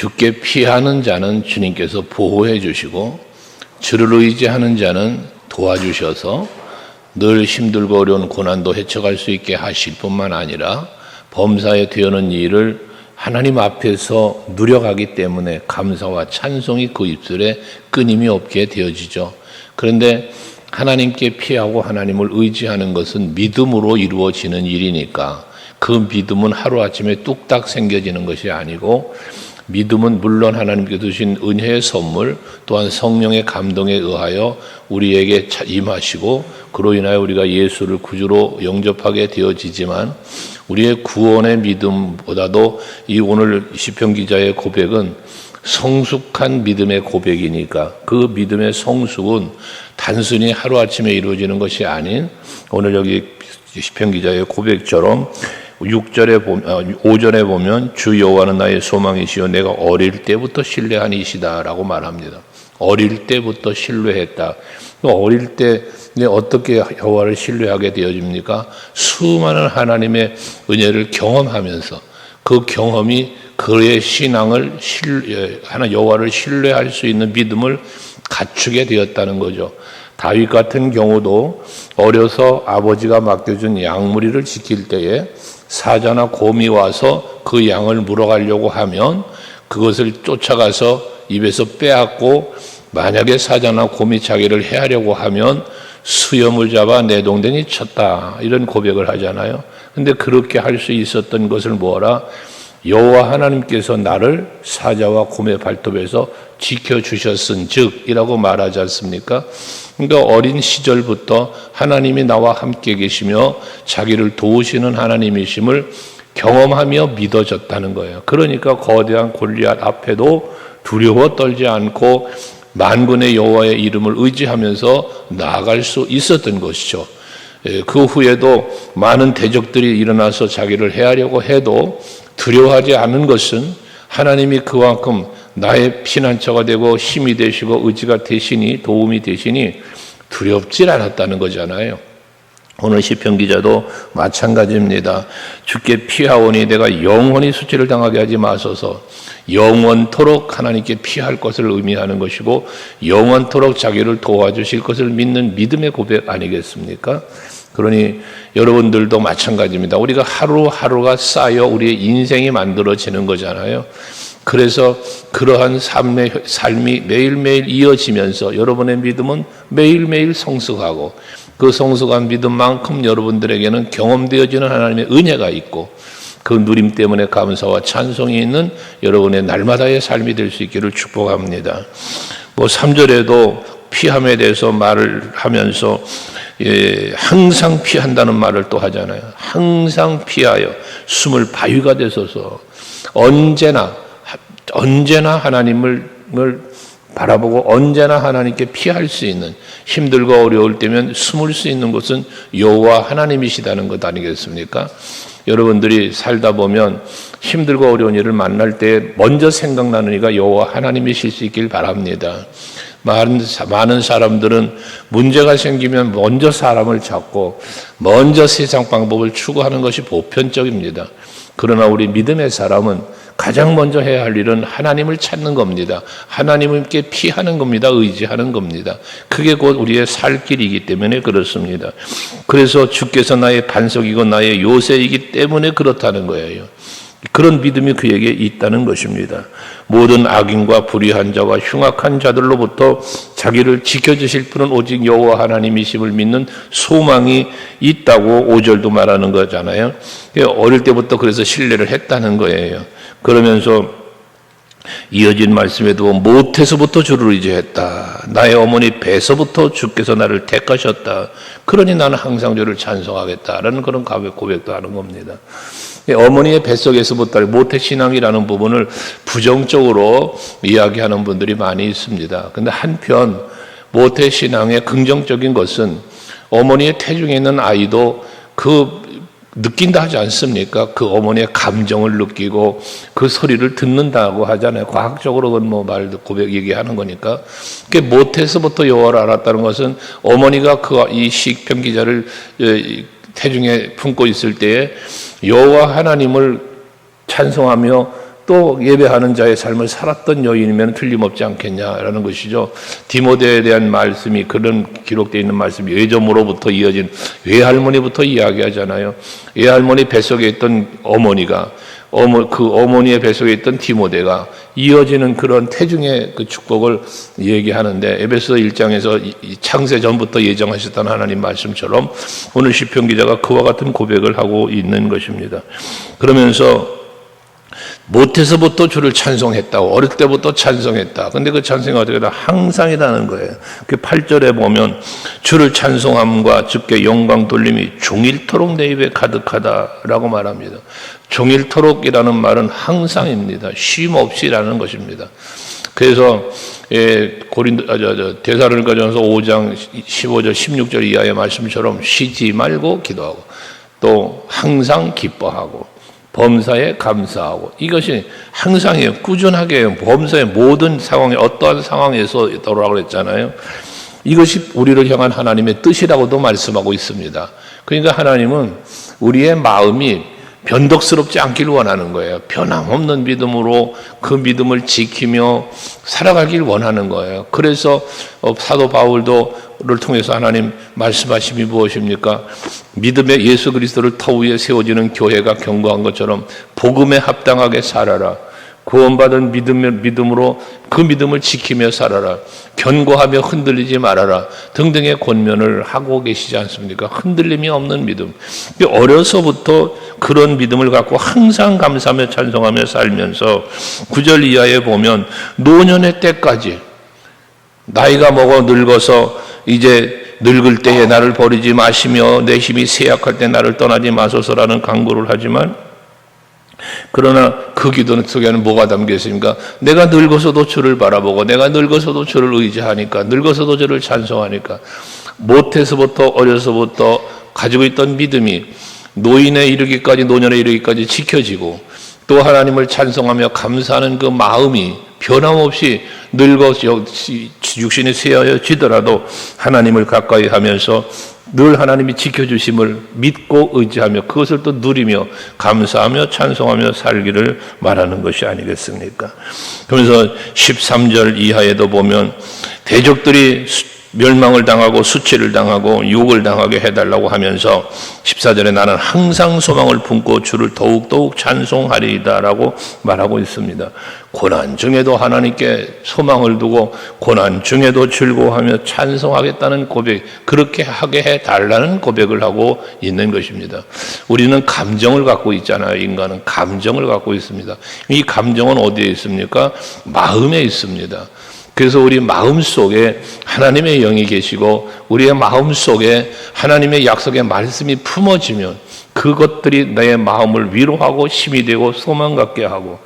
주께 피하는 자는 주님께서 보호해 주시고 주를 의지하는 자는 도와주셔서 늘 힘들고 어려운 고난도 헤쳐갈 수 있게 하실 뿐만 아니라 범사에 되어는 일을 하나님 앞에서 누려가기 때문에 감사와 찬송이 그 입술에 끊임이 없게 되어지죠. 그런데 하나님께 피하고 하나님을 의지하는 것은 믿음으로 이루어지는 일이니까 그 믿음은 하루아침에 뚝딱 생겨지는 것이 아니고 믿음은 물론 하나님께 주신 은혜의 선물 또한 성령의 감동에 의하여 우리에게 임하시고 그로 인하여 우리가 예수를 구주로 영접하게 되어지지만 우리의 구원의 믿음보다도 이 오늘 시편 기자의 고백은 성숙한 믿음의 고백이니까 그 믿음의 성숙은 단순히 하루아침에 이루어지는 것이 아닌 오늘 여기 시편 기자의 고백처럼 5절에 보면 주 여호와는 나의 소망이시요 내가 어릴 때부터 신뢰한 이시다라고 말합니다. 어릴 때부터 신뢰했다. 어릴 때 어떻게 여호와를 신뢰하게 되어집니까? 수많은 하나님의 은혜를 경험하면서 그 경험이 그의 신앙을 여호와를 신뢰할 수 있는 믿음을 갖추게 되었다는 거죠. 다윗 같은 경우도 어려서 아버지가 맡겨준 양무리를 지킬 때에 사자나 곰이 와서 그 양을 물어가려고 하면 그것을 쫓아가서 입에서 빼앗고 만약에 사자나 곰이 자기를 해하려고 하면 수염을 잡아 내동댕이 쳤다 이런 고백을 하잖아요. 근데 그렇게 할 수 있었던 것을 뭐라? 여호와 하나님께서 나를 사자와 곰의 발톱에서 지켜주셨은즉 이라고 말하지 않습니까? 그러니까 어린 시절부터 하나님이 나와 함께 계시며 자기를 도우시는 하나님이심을 경험하며 믿어졌다는 거예요. 그러니까 거대한 골리앗 앞에도 두려워 떨지 않고 만군의 여호와의 이름을 의지하면서 나아갈 수 있었던 것이죠. 그 후에도 많은 대적들이 일어나서 자기를 해하려고 해도 두려워하지 않은 것은 하나님이 그만큼 나의 피난처가 되고 힘이 되시고 의지가 되시니 도움이 되시니 두렵질 않았다는 거잖아요. 오늘 시편 기자도 마찬가지입니다. 주께 피하오니 내가 영원히 수치를 당하게 하지 마소서. 영원토록 하나님께 피할 것을 의미하는 것이고 영원토록 자기를 도와주실 것을 믿는 믿음의 고백 아니겠습니까? 그러니 여러분들도 마찬가지입니다. 우리가 하루하루가 쌓여 우리의 인생이 만들어지는 거잖아요. 그래서 그러한 삶이 매일매일 이어지면서 여러분의 믿음은 매일매일 성숙하고 그 성숙한 믿음만큼 여러분들에게는 경험되어지는 하나님의 은혜가 있고 그 누림 때문에 감사와 찬송이 있는 여러분의 날마다의 삶이 될 수 있기를 축복합니다. 3절에도 피함에 대해서 말을 하면서 항상 피한다는 말을 또 하잖아요. 항상 피하여 숨을 바위가 되소서. 언제나 하나님을 바라보고 언제나 하나님께 피할 수 있는 힘들고 어려울 때면 숨을 수 있는 곳은 여호와 하나님이시다는 것 아니겠습니까? 여러분들이 살다 보면 힘들고 어려운 일을 만날 때 먼저 생각나는 이가 여호와 하나님이실 수 있길 바랍니다. 많은 사람들은 문제가 생기면 먼저 사람을 찾고 먼저 세상 방법을 추구하는 것이 보편적입니다. 그러나 우리 믿음의 사람은 가장 먼저 해야 할 일은 하나님을 찾는 겁니다. 하나님께 피하는 겁니다. 의지하는 겁니다. 그게 곧 우리의 살 길이기 때문에 그렇습니다. 그래서 주께서 나의 반석이고 나의 요새이기 때문에 그렇다는 거예요. 그런 믿음이 그에게 있다는 것입니다. 모든 악인과 불의한 자와 흉악한 자들로부터 자기를 지켜주실 분은 오직 여호와 하나님이심을 믿는 소망이 있다고 5절도 말하는 거잖아요. 어릴 때부터 그래서 신뢰를 했다는 거예요. 그러면서 이어진 말씀에도 모태서부터 주를 의지했다. 나의 어머니 배서부터 주께서 나를 택하셨다. 그러니 나는 항상 주를 찬송하겠다라는 그런 고백도 하는 겁니다. 어머니의 뱃속에서부터 모태신앙이라는 부분을 부정적으로 이야기하는 분들이 많이 있습니다. 그런데 한편 모태신앙의 긍정적인 것은 어머니의 태중에 있는 아이도 느낀다 하지 않습니까? 그 어머니의 감정을 느끼고 그 소리를 듣는다고 하잖아요. 과학적으로 그건 고백 얘기하는 거니까. 모태에서부터 여호와를 알았다는 것은 어머니가 이 시편 기자를 태중에 품고 있을 때에 여호와 하나님을 찬송하며 또 예배하는 자의 삶을 살았던 여인이면 틀림없지 않겠냐라는 것이죠. 디모데에 대한 말씀이 그런 기록되어 있는 말씀이 예전으로부터 이어진 외할머니부터 이야기하잖아요. 외할머니 뱃속에 있던 어머니가 그 어머니의 뱃속에 있던 디모데가 이어지는 그런 태중의 그 축복을 얘기하는데, 에베소 1장에서 창세 전부터 예정하셨던 하나님 말씀처럼 오늘 시편 기자가 그와 같은 고백을 하고 있는 것입니다. 그러면서 못해서부터 주를 찬송했다고, 어릴 때부터 찬송했다. 근데 그 찬송이 어떻게 다 항상이라는 거예요. 그 8절에 보면 주를 찬송함과 주께 영광 돌림이 종일토록 내 입에 가득하다라고 말합니다. 종일토록이라는 말은 항상입니다. 쉼 없이라는 것입니다. 그래서 데살로니가전서 5장 15절 16절 이하의 말씀처럼 쉬지 말고 기도하고, 또 항상 기뻐하고, 범사에 감사하고, 이것이 항상이에요. 꾸준하게 범사의 모든 상황에, 어떠한 상황에서 있다고 그랬잖아요. 이것이 우리를 향한 하나님의 뜻이라고도 말씀하고 있습니다. 그러니까 하나님은 우리의 마음이 변덕스럽지 않길 원하는 거예요. 변함없는 믿음으로 그 믿음을 지키며 살아가길 원하는 거예요. 그래서 사도 바울도를 통해서 하나님 말씀하심이 무엇입니까? 믿음의 예수 그리스도를 터 위에 세워지는 교회가 경고한 것처럼 복음에 합당하게 살아라. 구원받은 믿음으로 그 믿음을 지키며 살아라. 견고하며 흔들리지 말아라. 등등의 권면을 하고 계시지 않습니까? 흔들림이 없는 믿음. 어려서부터 그런 믿음을 갖고 항상 감사하며 찬송하며 살면서 9절 이하에 보면 노년의 때까지, 나이가 먹어 늙어서 이제 늙을 때에 나를 버리지 마시며 내 힘이 쇠약할 때 나를 떠나지 마소서라는 간구를 하지만, 그러나 그 기도 속에는 뭐가 담겨 있습니까? 내가 늙어서도 주를 바라보고, 내가 늙어서도 주를 의지하니까, 늙어서도 주를 찬송하니까, 못해서부터 어려서부터 가지고 있던 믿음이 노년에 이르기까지 지켜지고, 또 하나님을 찬송하며 감사하는 그 마음이 변함없이 늙어 육신이 쇠하여지더라도 하나님을 가까이 하면서 늘 하나님이 지켜주심을 믿고 의지하며 그것을 또 누리며 감사하며 찬송하며 살기를 말하는 것이 아니겠습니까? 그러면서 13절 이하에도 보면 대적들이 멸망을 당하고 수치를 당하고 욕을 당하게 해달라고 하면서 14절에 나는 항상 소망을 품고 주를 더욱더욱 찬송하리이다라고 말하고 있습니다. 고난 중에도 하나님께 소망을 두고 고난 중에도 즐거워하며 찬송하겠다는 고백, 그렇게 하게 해달라는 고백을 하고 있는 것입니다. 우리는 감정을 갖고 있잖아요. 인간은 감정을 갖고 있습니다. 이 감정은 어디에 있습니까? 마음에 있습니다. 그래서 우리 마음속에 하나님의 영이 계시고 우리의 마음속에 하나님의 약속의 말씀이 품어지면 그것들이 내 마음을 위로하고 힘이 되고 소망 갖게 하고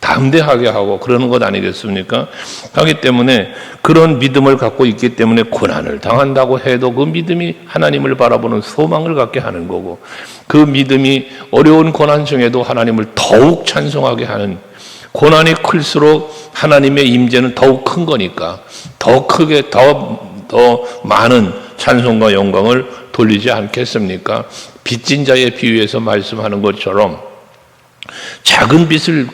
담대하게 하고 그러는 것 아니겠습니까? 하기 때문에 그런 믿음을 갖고 있기 때문에 고난을 당한다고 해도 그 믿음이 하나님을 바라보는 소망을 갖게 하는 거고, 그 믿음이 어려운 고난 중에도 하나님을 더욱 찬송하게 하는, 고난이 클수록 하나님의 임재는 더욱 큰 거니까 더 크게 더 많은 찬송과 영광을 돌리지 않겠습니까? 빚진 자의 비유에서 말씀하는 것처럼 작은 빚을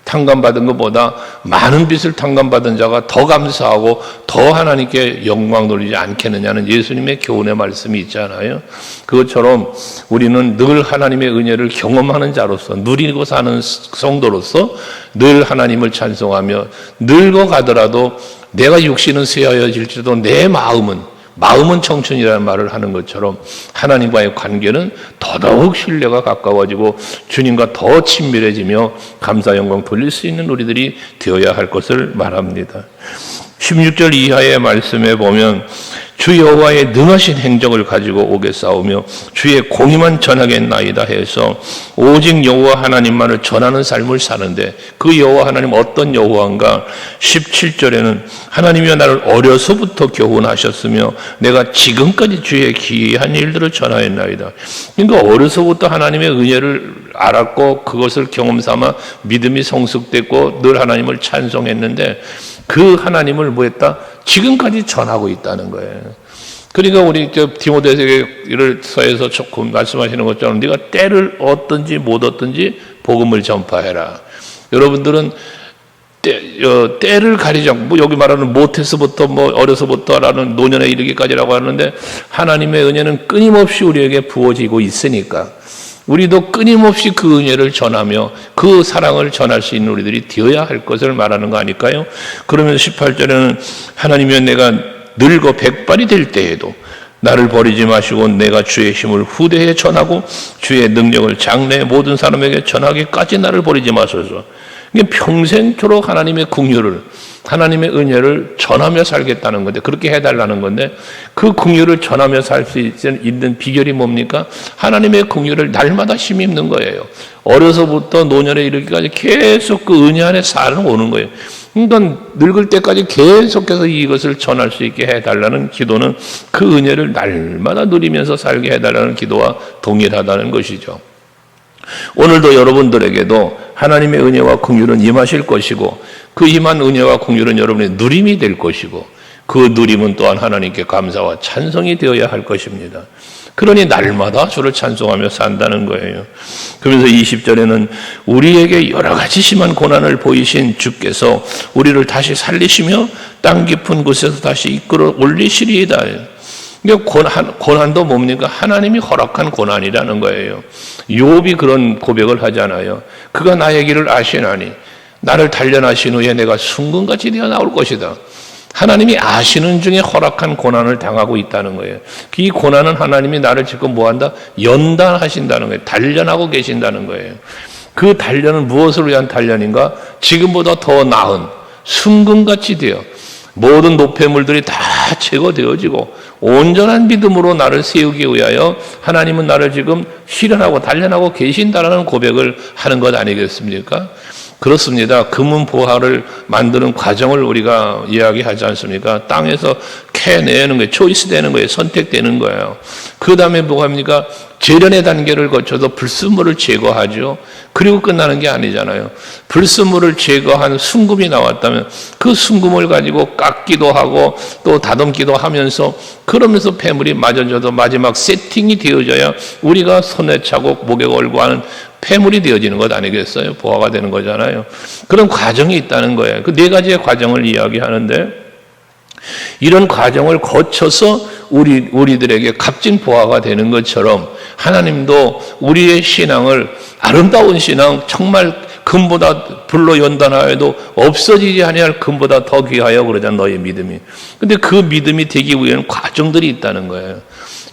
탕감받은 것보다 많은 빚을 탕감받은 자가 더 감사하고 더 하나님께 영광 돌리지 않겠느냐는 예수님의 교훈의 말씀이 있잖아요. 그것처럼 우리는 늘 하나님의 은혜를 경험하는 자로서, 누리고 사는 성도로서 늘 하나님을 찬송하며 늙어가더라도 내가 육신은 쇠하여질지라도 내 마음은 청춘이라는 말을 하는 것처럼 하나님과의 관계는 더더욱 신뢰가 가까워지고 주님과 더 친밀해지며 감사 영광 돌릴 수 있는 우리들이 되어야 할 것을 말합니다. 16절 이하의 말씀에 보면 주 여호와의 능하신 행적을 가지고 오겠사오며 주의 공의만 전하겠나이다 해서 오직 여호와 하나님만을 전하는 삶을 사는데, 그 여호와 하나님 어떤 여호와인가? 17절에는 하나님이여 나를 어려서부터 교훈하셨으며 내가 지금까지 주의 기이한 일들을 전하였나이다. 그러니까 어려서부터 하나님의 은혜를 알았고 그것을 경험 삼아 믿음이 성숙됐고 늘 하나님을 찬송했는데 그 하나님을 뭐했다? 지금까지 전하고 있다는 거예요. 그러니까 우리 디모데서에서 조금 말씀하시는 것처럼 네가 때를 얻든지 못 얻든지 복음을 전파해라. 여러분들은 때를 가리지 않고, 뭐 여기 말하는 모태서부터 뭐 어려서부터라는 노년에 이르기까지라고 하는데, 하나님의 은혜는 끊임없이 우리에게 부어지고 있으니까 우리도 끊임없이 그 은혜를 전하며 그 사랑을 전할 수 있는 우리들이 되어야 할 것을 말하는 거 아닐까요? 그러면서 18절에는 하나님이여 내가 늙어 백발이 될 때에도 나를 버리지 마시고 내가 주의 힘을 후대에 전하고 주의 능력을 장래의 모든 사람에게 전하기까지 나를 버리지 마소서. 이게 평생토록 하나님의 긍휼을, 하나님의 은혜를 전하며 살겠다는 건데, 그렇게 해달라는 건데, 그 긍휼을 전하며 살 수 있는 비결이 뭡니까? 하나님의 긍휼을 날마다 힘입는 거예요. 어려서부터 노년에 이르기까지 계속 그 은혜 안에 살아오는 거예요. 그러니까 늙을 때까지 계속해서 이것을 전할 수 있게 해달라는 기도는 그 은혜를 날마다 누리면서 살게 해달라는 기도와 동일하다는 것이죠. 오늘도 여러분들에게도 하나님의 은혜와 긍휼은 임하실 것이고, 그 임한 은혜와 긍휼은 여러분의 누림이 될 것이고, 그 누림은 또한 하나님께 감사와 찬송이 되어야 할 것입니다. 그러니 날마다 주를 찬송하며 산다는 거예요. 그러면서 20절에는 우리에게 여러 가지 심한 고난을 보이신 주께서 우리를 다시 살리시며 땅 깊은 곳에서 다시 이끌어 올리시리이다. 고난도 뭡니까? 하나님이 허락한 고난이라는 거예요. 욥이 그런 고백을 하잖아요. 그가 나의 길을 아시나니 나를 단련하신 후에 내가 순금같이 되어 나올 것이다. 하나님이 아시는 중에 허락한 고난을 당하고 있다는 거예요. 이 고난은 하나님이 나를 지금 뭐한다? 연단하신다는 거예요. 단련하고 계신다는 거예요. 그 단련은 무엇을 위한 단련인가? 지금보다 더 나은 순금같이 되어 모든 노폐물들이 다 제거되어지고 온전한 믿음으로 나를 세우기 위하여 하나님은 나를 지금 실현하고 단련하고 계신다라는 고백을 하는 것 아니겠습니까? 그렇습니다. 금은 보화를 만드는 과정을 우리가 이야기하지 않습니까? 땅에서 캐내는 거예요. 초이스되는 거예요. 선택되는 거예요. 그 다음에 뭐가 합니까? 재련의 단계를 거쳐서 불순물을 제거하죠. 그리고 끝나는 게 아니잖아요. 불순물을 제거한 순금이 나왔다면 그 순금을 가지고 깎기도 하고 또 다듬기도 하면서, 그러면서 폐물이 맞아져도 마지막 세팅이 되어져야 우리가 손에 차고 목에 걸고 하는 폐물이 되어지는 것 아니겠어요? 보화가 되는 거잖아요. 그런 과정이 있다는 거예요. 그 네 가지의 과정을 이야기하는데, 이런 과정을 거쳐서 우리들에게 값진 보화가 되는 것처럼 하나님도 우리의 신앙을, 아름다운 신앙, 정말 금보다 불로 연단하여도 없어지지 아니할 금보다 더 귀하여 그러잖아, 너의 믿음이. 근데 그 믿음이 되기 위해는 과정들이 있다는 거예요.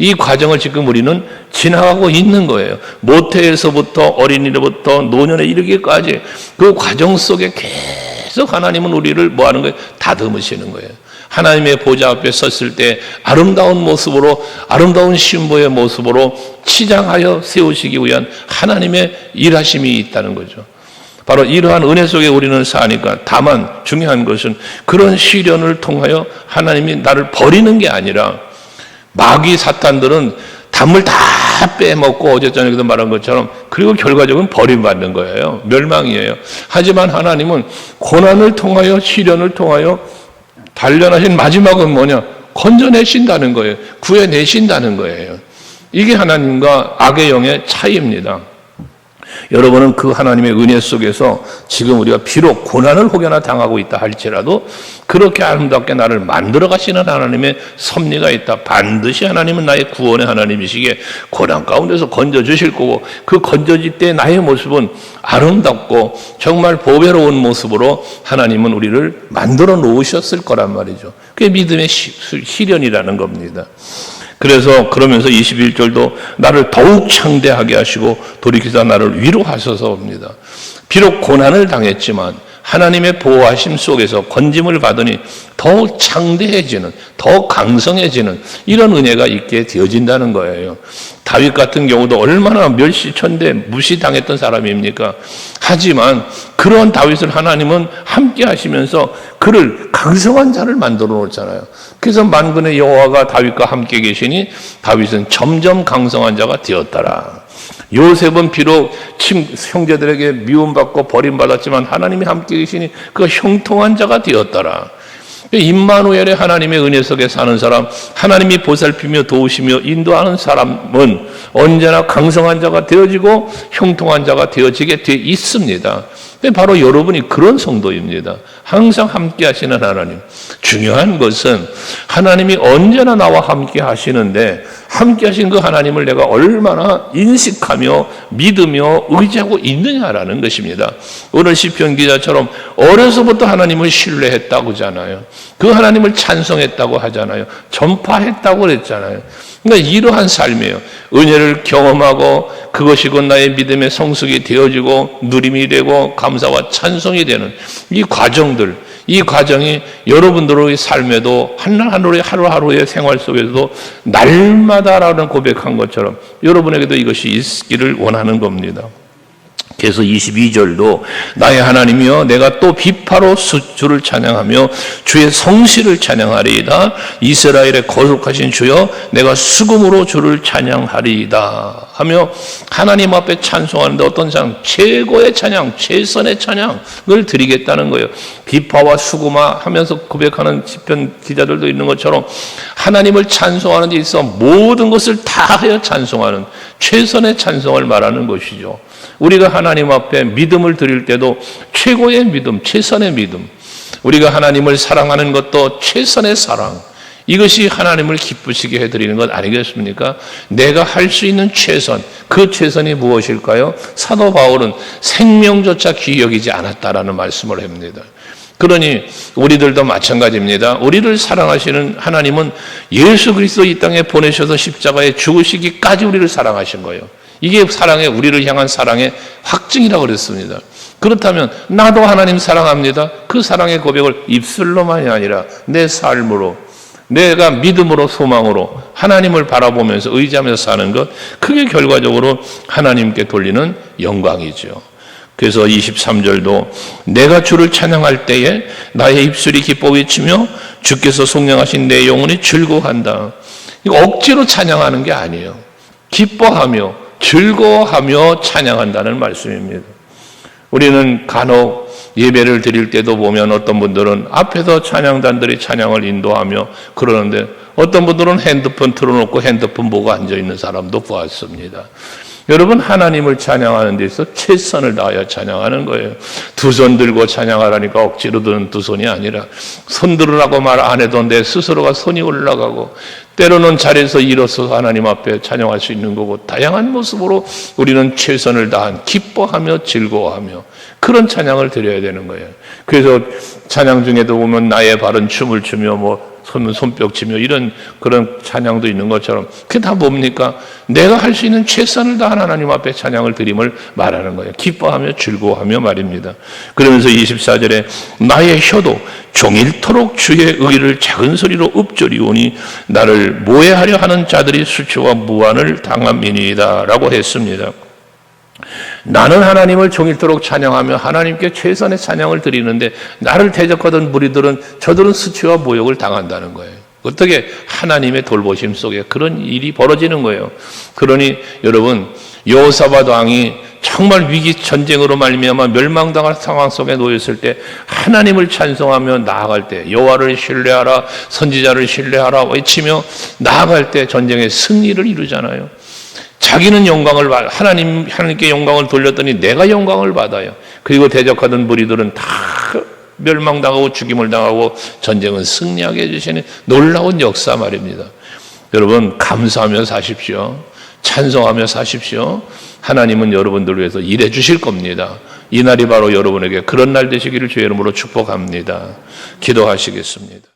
이 과정을 지금 우리는 지나가고 있는 거예요. 모태에서부터 어린이로부터 노년에 이르기까지 그 과정 속에 계속 하나님은 우리를 뭐 하는 거예요? 다듬으시는 거예요. 하나님의 보좌 앞에 섰을 때 아름다운 모습으로, 아름다운 신부의 모습으로 치장하여 세우시기 위한 하나님의 일하심이 있다는 거죠. 바로 이러한 은혜 속에 우리는 사니까, 다만 중요한 것은 그런 시련을 통하여 하나님이 나를 버리는 게 아니라, 마귀 사탄들은 담을 다 빼먹고 어제 저녁에도 말한 것처럼, 그리고 결과적으로 버림받는 거예요. 멸망이에요. 하지만 하나님은 고난을 통하여, 시련을 통하여 단련하신 마지막은 뭐냐? 건져내신다는 거예요. 구해내신다는 거예요. 이게 하나님과 악의 영의 차이입니다. 여러분은 그 하나님의 은혜 속에서 지금 우리가 비록 고난을 혹여나 당하고 있다 할지라도 그렇게 아름답게 나를 만들어 가시는 하나님의 섭리가 있다. 반드시 하나님은 나의 구원의 하나님이시기에 고난 가운데서 건져주실 거고, 그 건져질 때 나의 모습은 아름답고 정말 보배로운 모습으로 하나님은 우리를 만들어 놓으셨을 거란 말이죠. 그게 믿음의 실현이라는 겁니다. 그래서 그러면서 21절도 나를 더욱 창대하게 하시고 돌이키사 나를 위로하소서입니다. 비록 고난을 당했지만 하나님의 보호하심 속에서 건짐을 받으니 더욱 창대해지는, 더 강성해지는 이런 은혜가 있게 되어진다는 거예요. 다윗 같은 경우도 얼마나 멸시천대 무시당했던 사람입니까? 하지만 그런 다윗을 하나님은 함께 하시면서 그를 강성한 자를 만들어 놓잖아요. 그래서 만군의 여호와가 다윗과 함께 계시니 다윗은 점점 강성한 자가 되었더라. 요셉은 비록 형제들에게 미움받고 버림받았지만 하나님이 함께 계시니 그가 형통한 자가 되었더라. 임마누엘의 하나님의 은혜 속에 사는 사람, 하나님이 보살피며 도우시며 인도하는 사람은 언제나 강성한 자가 되어지고 형통한 자가 되어지게 돼 있습니다. 바로 여러분이 그런 성도입니다. 항상 함께 하시는 하나님. 중요한 것은 하나님이 언제나 나와 함께 하시는데 함께 하신 그 하나님을 내가 얼마나 인식하며 믿으며 의지하고 있느냐라는 것입니다. 오늘 시편 기자처럼 어려서부터 하나님을 신뢰했다고 하잖아요. 그 하나님을 찬송했다고 하잖아요. 전파했다고 그랬잖아요. 그러니까 이러한 삶이에요. 은혜를 경험하고 그것이 곧 나의 믿음의 성숙이 되어지고 누림이 되고 감사와 찬송이 되는 이 과정들, 이 과정이 여러분들의 삶에도 하루하루의 생활 속에서도 날마다라는 고백한 것처럼 여러분에게도 이것이 있기를 원하는 겁니다. 그래서 22절도 나의 하나님이여 내가 또 비파로 주를 찬양하며 주의 성실을 찬양하리이다. 이스라엘의 거룩하신 주여 내가 수금으로 주를 찬양하리이다 하며 하나님 앞에 찬송하는데 어떤 찬양? 최고의 찬양, 최선의 찬양을 드리겠다는 거예요. 비파와 수금화 하면서 고백하는 시편 기자들도 있는 것처럼 하나님을 찬송하는 데 있어 모든 것을 다하여 찬송하는 최선의 찬송을 말하는 것이죠. 우리가 하나님 앞에 믿음을 드릴 때도 최고의 믿음, 최선의 믿음. 우리가 하나님을 사랑하는 것도 최선의 사랑. 이것이 하나님을 기쁘시게 해드리는 것 아니겠습니까? 내가 할 수 있는 최선, 그 최선이 무엇일까요? 사도 바울은 생명조차 귀히 여기지 않았다라는 말씀을 합니다. 그러니 우리들도 마찬가지입니다. 우리를 사랑하시는 하나님은 예수 그리스도 이 땅에 보내셔서 십자가에 죽으시기까지 우리를 사랑하신 거예요. 이게 사랑의, 우리를 향한 사랑의 확증이라고 그랬습니다. 그렇다면 나도 하나님 사랑합니다. 그 사랑의 고백을 입술로만이 아니라 내 삶으로, 내가 믿음으로 소망으로 하나님을 바라보면서 의지하면서 사는 것, 그게 결과적으로 하나님께 돌리는 영광이죠. 그래서 23절도 내가 주를 찬양할 때에 나의 입술이 기뻐 외치며 주께서 속량하신 내 영혼이 즐거워한다. 이거 억지로 찬양하는 게 아니에요. 기뻐하며 즐거워하며 찬양한다는 말씀입니다. 우리는 간혹 예배를 드릴 때도 보면 어떤 분들은 앞에서 찬양단들이 찬양을 인도하며 그러는데 어떤 분들은 핸드폰 틀어놓고 핸드폰 보고 앉아있는 사람도 보았습니다. 여러분, 하나님을 찬양하는 데 있어 최선을 다하여 찬양하는 거예요. 두 손 들고 찬양하라니까 억지로 드는 두 손이 아니라 손 들으라고 말 안 해도 내 스스로가 손이 올라가고 때로는 자리에서 일어서서 하나님 앞에 찬양할 수 있는 거고 다양한 모습으로 우리는 최선을 다한 기뻐하며 즐거워하며 그런 찬양을 드려야 되는 거예요. 그래서 찬양 중에도 보면 나의 발은 춤을 추며 손뼉 치며 이런 그런 찬양도 있는 것처럼 그게 다 뭡니까? 내가 할 수 있는 최선을 다한 하나님 앞에 찬양을 드림을 말하는 거예요. 기뻐하며 즐거워하며 말입니다. 그러면서 24절에 나의 혀도 종일토록 주의 의를 작은 소리로 읊조리오니 나를 모해하려 하는 자들이 수치와 무한을 당함이니이다 라고 했습니다. 나는 하나님을 종일토록 찬양하며 하나님께 최선의 찬양을 드리는데 나를 대적하던 무리들은 저들은 수치와 모욕을 당한다는 거예요. 어떻게 하나님의 돌보심 속에 그런 일이 벌어지는 거예요. 그러니 여러분, 여호사밧 왕이 정말 위기 전쟁으로 말미암아 멸망당할 상황 속에 놓였을 때 하나님을 찬송하며 나아갈 때 여호와를 신뢰하라, 선지자를 신뢰하라 외치며 나아갈 때 전쟁의 승리를 이루잖아요. 자기는 영광을 하나님께 영광을 돌렸더니 내가 영광을 받아요. 그리고 대적하던 무리들은 다 멸망당하고 죽임을 당하고 전쟁은 승리하게 해주시는 놀라운 역사 말입니다. 여러분, 감사하며 사십시오. 찬송하며 사십시오. 하나님은 여러분들을 위해서 일해 주실 겁니다. 이 날이 바로 여러분에게 그런 날 되시기를 주의 이름으로 축복합니다. 기도하시겠습니다.